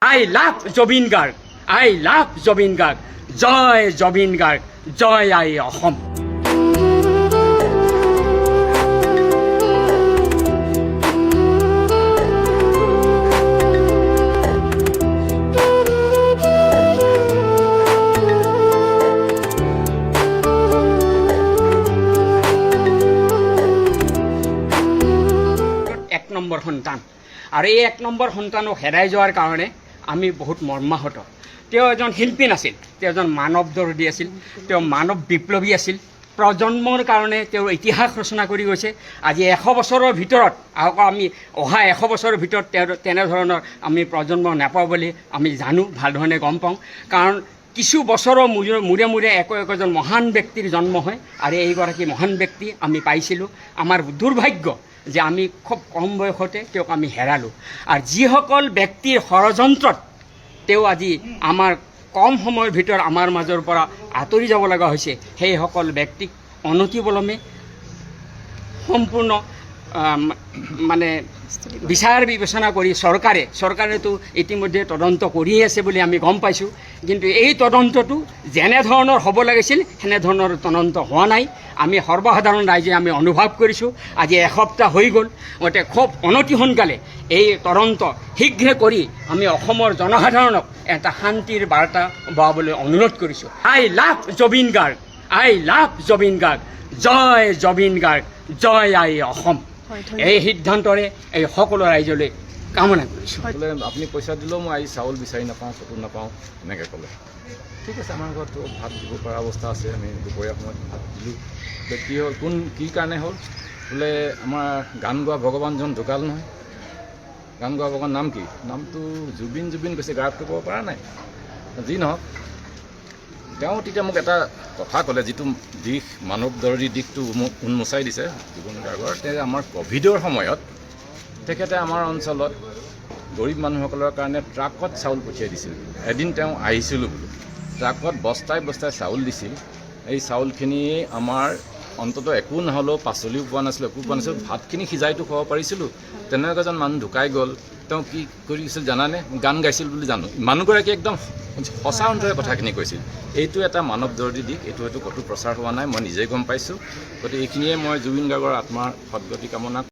I love Jubin Garg. I love Jubin Garg. Joy Jubin Garg. Joy I Ahom. এক number সন্তান আৰু এই এক নম্বৰ সন্তানক হেৰাই যোৱাৰ কাৰণে আমি বহুত মৰ্মাহত। তেওঁ এজন শিল্পী নাছিল, তেওঁ এজন মানৱ দৰ্দী আছিল, তেওঁ মানৱ বিপ্লৱী আছিল। প্ৰজন্মৰ কাৰণে তেওঁৰ ইতিহাস ৰচনা কৰি গৈছে। আজি 100 বছৰৰ ভিতৰত আমি অহা 100 বছৰৰ ভিতৰত তেওঁ তেনেধৰণৰ আমি প্ৰজন্ম নাপাওঁ বুলি আমি জানো, ভাল ধৰণে গম পাওঁ। কাৰণ কিছু বছৰৰ মূৰে মূৰে একোজন মহান ব্যক্তিৰ জন্ম হয় আৰু এইগৰাকী মহান ব্যক্তি আমি পাইছিলোঁ। আমাৰ দুৰ্ভাগ্য যে আমি খুব কম বয়সতে তেওঁক আমি হেৰালোঁ। আৰু যিসকল ব্যক্তিৰ ষড়যন্ত্ৰত তেওঁ আজি আমাৰ কম সময়ৰ ভিতৰত আমাৰ মাজৰ পৰা আঁতৰি যাব লগা হৈছে, সেইসকল ব্যক্তিক অনতিপলমে সম্পূৰ্ণ মানে বিচাৰ বিবেচনা কৰি চৰকাৰেতো ইতিমধ্যে তদন্ত কৰিয়ে আছে বুলি আমি গম পাইছোঁ। কিন্তু এই তদন্তটো যেনেধৰণৰ হ'ব লাগিছিল সেনেধৰণৰ তদন্ত হোৱা নাই। আমি সৰ্বসাধাৰণ ৰাইজে আমি অনুভৱ কৰিছোঁ। আজি এসপ্তাহ হৈ গ'ল, গতিকে খুব অনতি সোনকালে এই তদন্ত শীঘ্ৰে কৰি আমি অসমৰ জনসাধাৰণক এটা শান্তিৰ বাৰ্তা বহাবলৈ অনুৰোধ কৰিছোঁ। I love Zubeen Garg, I love Zubeen Garg, জয় জুবিন গাৰ্গ, জয় আই অসম। এই সিদ্ধান্তৰে এই সকলো ৰাইজলৈ কামনা কৰিছোঁ। বোলে আপুনি পইচা দিলেও মই আজি চাউল বিচাৰি নাপাওঁ, চকু নাপাওঁ, এনেকৈ ক'লে। ঠিক আছে, আমাৰ ঘৰতো ভাত দিব পৰা অৱস্থা আছে, আমি দুপৰীয়া সময়ত ভাত দিলোঁ। কি হ'ল, কি কাৰণে হ'ল বোলে আমাৰ গান গোৱা ভগৱানজন ঢুকাল নহয়। গান গোৱা ভগৱান নাম কি? নামটো জুবিন কৈছে, গায়কটো ক'ব পৰা নাই। যি নহওক, তেওঁ তেতিয়া মোক এটা কথা ক'লে, যিটো দিশ মানৱ দৰ্দী দিশটো মোক উন্মোচাই দিছে জুবিন গাৰ্গৰ। তেওঁ আমাৰ ক'ভিডৰ সময়ত তেখেতে আমাৰ অঞ্চলত গৰীব মানুহসকলৰ কাৰণে ট্ৰাকত চাউল পঠিয়াই দিছিল। এদিন তেওঁ আহিছিলোঁ বোলো, ট্ৰাকত বস্তাই চাউল দিছিল। এই চাউলখিনি আমাৰ অন্ততঃ একো নহ'লেও পাচলিও পোৱা নাছিলোঁ, একো পোৱা নাছিলোঁ, ভাতখিনি সিজাইতো খাব পাৰিছিলোঁ। তেনেকুৱা এজন মানুহ ঢুকাই গ'ল। তেওঁ কি কৰিছিল জানানে? গান গাইছিল বুলি জানো। মানুহগৰাকী একদম সঁচা অন্তৰে কথাখিনি কৈছিল। এইটো এটা মানৱ দৰ্দী দিশ, এইটো হয়তো ক'তো প্ৰচাৰ হোৱা নাই, মই নিজেই গম পাইছোঁ। গতিকে এইখিনিয়ে মই জুবিন গাৰ্গৰ আত্মাৰ সদগতি কামনা